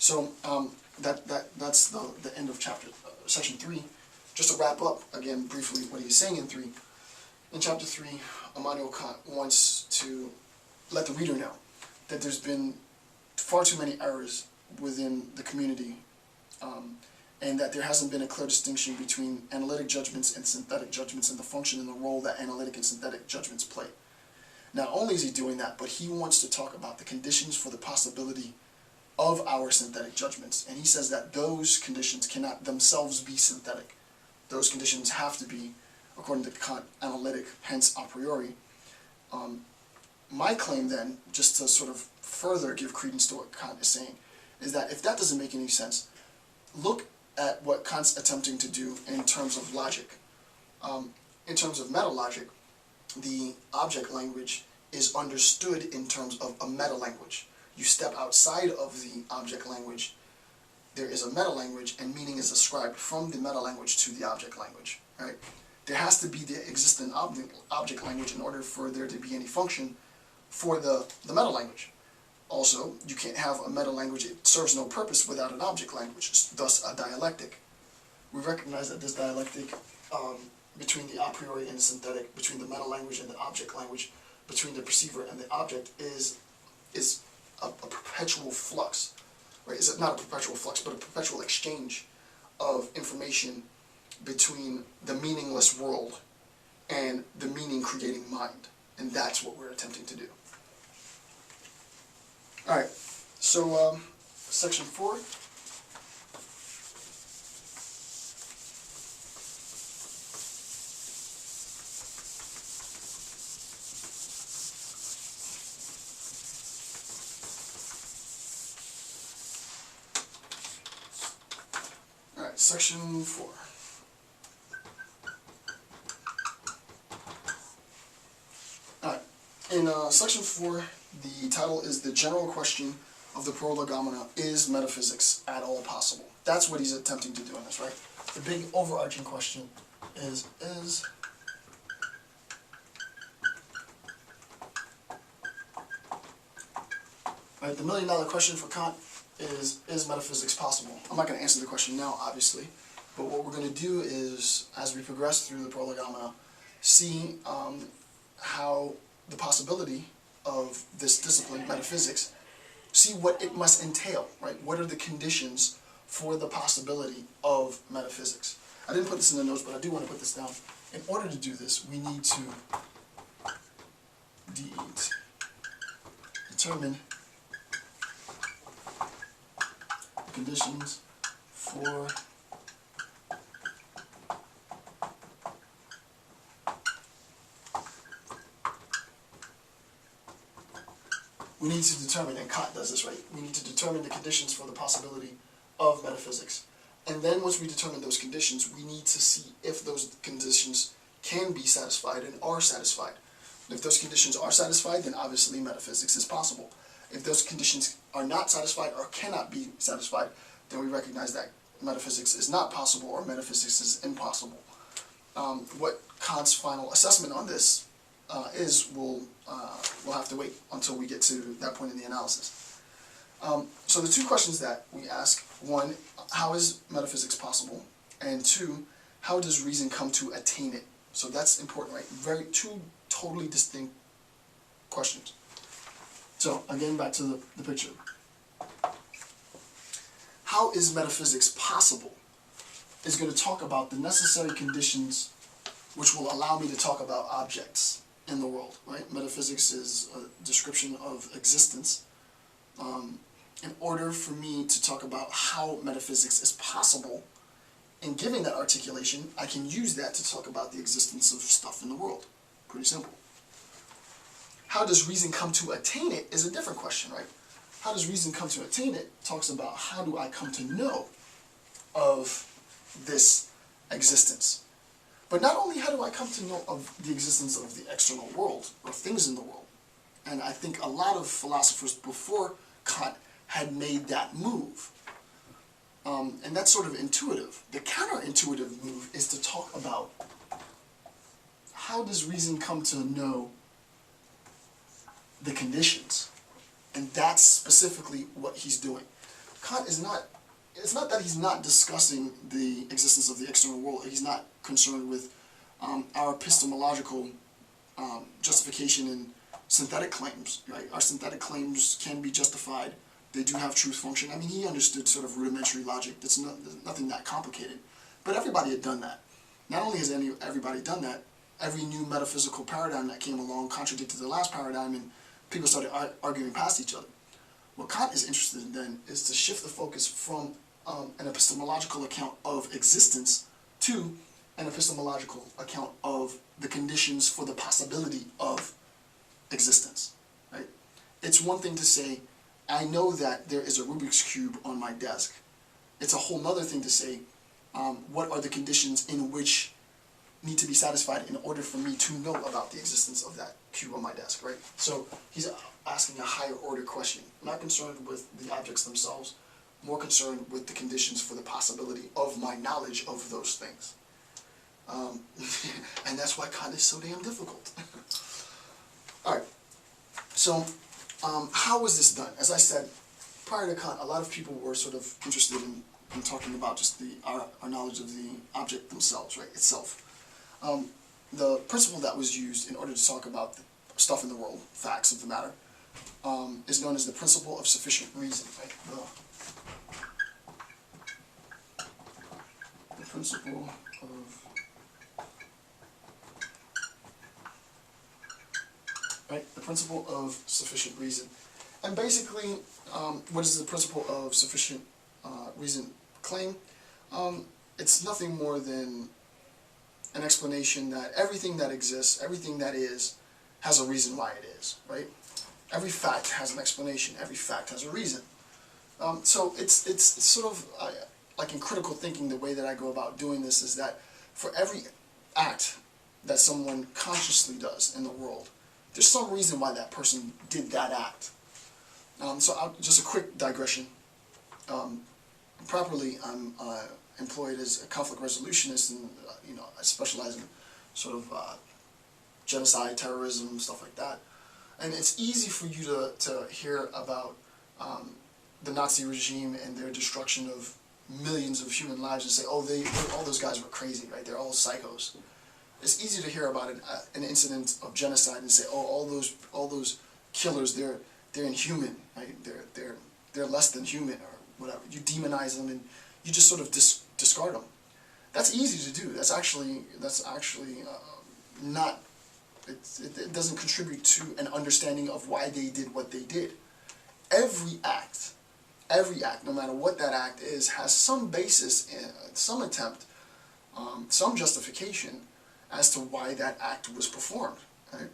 So that's the end of section 3. Just to wrap up again briefly what he's saying in 3. In chapter 3, Immanuel Kant wants to let the reader know that there's been far too many errors within the community, and that there hasn't been a clear distinction between analytic judgments and synthetic judgments and the function and the role that analytic and synthetic judgments play. Not only is he doing that, but he wants to talk about the conditions for the possibility of our synthetic judgments. And he says that those conditions cannot themselves be synthetic. Those conditions have to be, according to Kant, analytic, hence a priori. My claim then, just to sort of further give credence to what Kant is saying, is that if that doesn't make any sense, look at what Kant's attempting to do in terms of logic. In terms of meta-logic, the object language is understood in terms of a meta-language. You step outside of the object language, there is a meta-language, and meaning is ascribed from the meta-language to the object language. Right? There has to be the existent object language in order for there to be any function for the meta-language. Also, you can't have a meta-language, it serves no purpose without an object language, thus a dialectic. We recognize that this dialectic between the a priori and the synthetic, between the meta-language and the object language, between the perceiver and the object is a perpetual flux. Right? Is not a perpetual flux, but a perpetual exchange of information between the meaningless world and the meaning-creating mind. And that's what we're attempting to do. Alright, so section 4. Alright, section 4. Alright, in section 4, the title is The General Question of the Prolegomena, Is Metaphysics at All Possible? That's what he's attempting to do in this, right? The big overarching question is right, the million-dollar question for Kant is metaphysics possible? I'm not going to answer the question now, obviously, but what we're going to do is, as we progress through the Prolegomena, see how the possibility of this discipline, metaphysics, see what it must entail, right? What are the conditions for the possibility of metaphysics? I didn't put this in the notes, but I do want to put this down. In order to do this, we need to determine the conditions for we need to determine, and Kant does this, right? We need to determine the conditions for the possibility of metaphysics. And then once we determine those conditions, we need to see if those conditions can be satisfied and are satisfied. If those conditions are satisfied, then obviously metaphysics is possible. If those conditions are not satisfied or cannot be satisfied, then we recognize that metaphysics is not possible or metaphysics is impossible. What Kant's final assessment on this is, we'll have to wait until we get to that point in the analysis. So the two questions that we ask, one, how is metaphysics possible? And two, how does reason come to attain it? So that's important, right? Two totally distinct questions. So again, back to the picture. How is metaphysics possible is going to talk about the necessary conditions which will allow me to talk about objects in the world, right? Metaphysics is a description of existence. In order for me to talk about how metaphysics is possible, in giving that articulation, I can use that to talk about the existence of stuff in the world. Pretty simple. How does reason come to attain it is a different question, right? How does reason come to attain it talks about how do I come to know of this existence. But not only how do I come to know of the existence of the external world, or things in the world, and I think a lot of philosophers before Kant had made that move. And that's sort of intuitive. The counterintuitive move is to talk about how does reason come to know the conditions. And that's specifically what he's doing. Kant is not, it's not that he's not discussing the existence of the external world. He's not concerned with our epistemological justification in synthetic claims, right? Our synthetic claims can be justified. They do have truth function. I mean, he understood sort of rudimentary logic. There's nothing that complicated. But everybody had done that. Not only has everybody done that, every new metaphysical paradigm that came along contradicted the last paradigm, and people started arguing past each other. What Kant is interested in then is to shift the focus from an epistemological account of existence to an epistemological account of the conditions for the possibility of existence, right? It's one thing to say, I know that there is a Rubik's Cube on my desk. It's a whole other thing to say, what are the conditions in which need to be satisfied in order for me to know about the existence of that cube on my desk, right? So he's asking a higher order question. I'm not concerned with the objects themselves, more concerned with the conditions for the possibility of my knowledge of those things. And that's why Kant is so damn difficult. Alright, so how was this done? As I said, prior to Kant, a lot of people were sort of interested in talking about just our knowledge of the object themselves, right, itself. The principle that was used in order to talk about the stuff in the world, facts of the matter, is known as the principle of sufficient reason, right? The principle of... Right, the principle of sufficient reason. And basically, what does the principle of sufficient reason claim? It's nothing more than an explanation that everything that exists, everything that is, has a reason why it is, right? Every fact has an explanation, every fact has a reason. So it's sort of, like in critical thinking, the way that I go about doing this is that for every act that someone consciously does in the world, there's some reason why that person did that act. Just a quick digression. Properly, I'm employed as a conflict resolutionist, and I specialize in sort of genocide, terrorism, stuff like that. And it's easy for you to hear about the Nazi regime and their destruction of millions of human lives and say, oh, all those guys were crazy, right? They're all psychos. It's easy to hear about an incident of genocide and say, oh, all those killers, they're inhuman, right? They're less than human or whatever. You demonize them and you just sort of discard them. That's easy to do. That's actually not. It doesn't contribute to an understanding of why they did what they did. Every act, no matter what that act is, has some basis in some attempt, some justification as to why that act was performed. Right?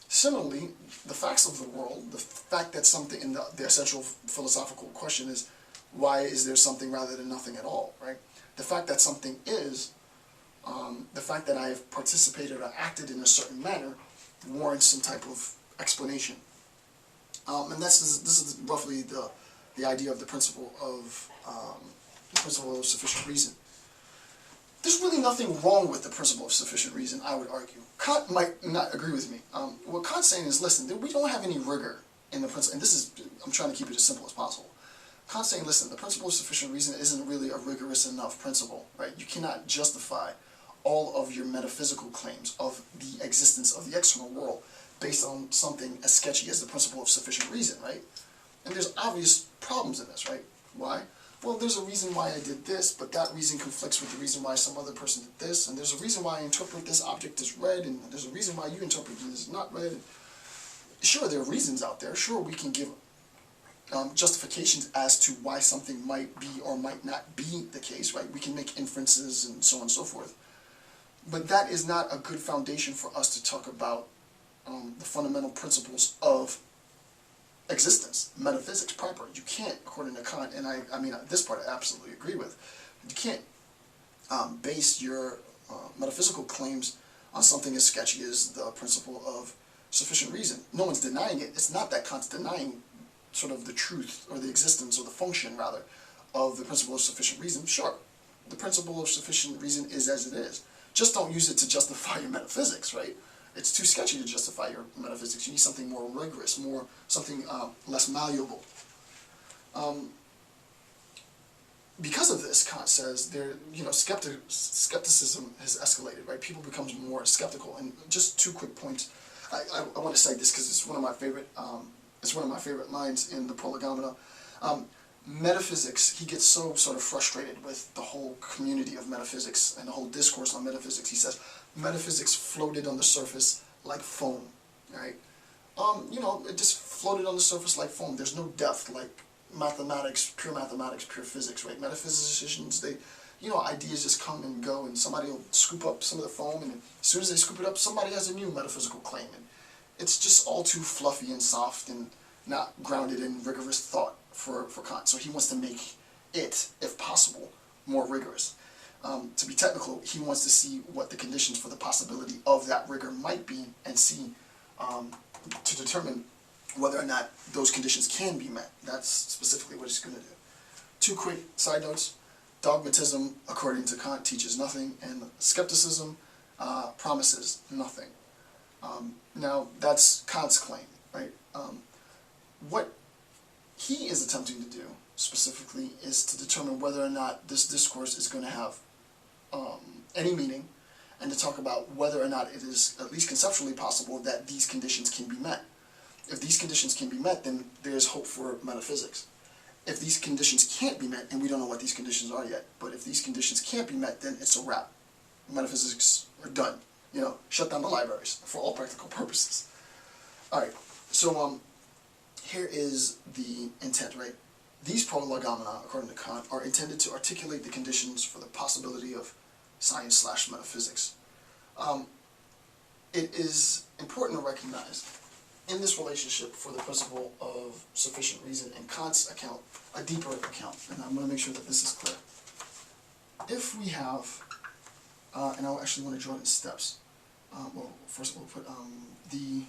Similarly, the facts of the world, the fact that something, in the essential philosophical question is, why is there something rather than nothing at all, right? The fact that something is, the fact that I have participated or acted in a certain manner warrants some type of explanation. And this is roughly the idea of the principle of sufficient reason. There's really nothing wrong with the principle of sufficient reason, I would argue. Kant might not agree with me. What Kant's saying is, listen, we don't have any rigor in the principle, and this is, I'm trying to keep it as simple as possible. Kant's saying, listen, the principle of sufficient reason isn't really a rigorous enough principle, right? You cannot justify all of your metaphysical claims of the existence of the external world based on something as sketchy as the principle of sufficient reason, right? And there's obvious problems in this, right? Why? Well, there's a reason why I did this, but that reason conflicts with the reason why some other person did this, and there's a reason why I interpret this object as red, and there's a reason why you interpret it as not red. Sure, there are reasons out there. Sure, we can give justifications as to why something might be or might not be the case, right? We can make inferences and so on and so forth. But that is not a good foundation for us to talk about the fundamental principles of existence, metaphysics proper. You can't, according to Kant, and I mean, this part I absolutely agree with, you can't base your metaphysical claims on something as sketchy as the principle of sufficient reason. No one's denying it. It's not that Kant's denying sort of the truth, or the existence, or the function, rather, of the principle of sufficient reason. Sure, the principle of sufficient reason is as it is. Just don't use it to justify your metaphysics, right? It's too sketchy to justify your metaphysics. You need something more rigorous, something less malleable. because of this, Kant says skepticism has escalated, right? People become more skeptical. And just two quick points. I want to cite this because it's one of my favorite. It's one of my favorite lines in the Prolegomena. Metaphysics. He gets so sort of frustrated with the whole community of metaphysics and the whole discourse on metaphysics. He says metaphysics floated on the surface like foam, right? It just floated on the surface like foam. There's no depth like mathematics, pure physics, right? Metaphysicians, they, ideas just come and go, and somebody will scoop up some of the foam, and as soon as they scoop it up, somebody has a new metaphysical claim, and it's just all too fluffy and soft and not grounded in rigorous thought for Kant. So he wants to make it, if possible, more rigorous. To be technical, he wants to see what the conditions for the possibility of that rigor might be, and see, to determine whether or not those conditions can be met. That's specifically what he's going to do. Two quick side notes. Dogmatism, according to Kant, teaches nothing, and skepticism promises nothing. Now, that's Kant's claim, right? What he is attempting to do, specifically, is to determine whether or not this discourse is going to have any meaning, and to talk about whether or not it is at least conceptually possible that these conditions can be met. If these conditions can be met, then there's hope for metaphysics. If these conditions can't be met, and we don't know what these conditions are yet, but if these conditions can't be met, then it's a wrap. Metaphysics are done. Shut down the libraries for all practical purposes. Alright, so here is the intent, right? These prolegomena, according to Kant, are intended to articulate the conditions for the possibility of science/metaphysics. It is important to recognize in this relationship for the principle of sufficient reason in Kant's account, a deeper account, and I'm going to make sure that this is clear. If we have, and I actually want to draw it in steps, well, first we'll put the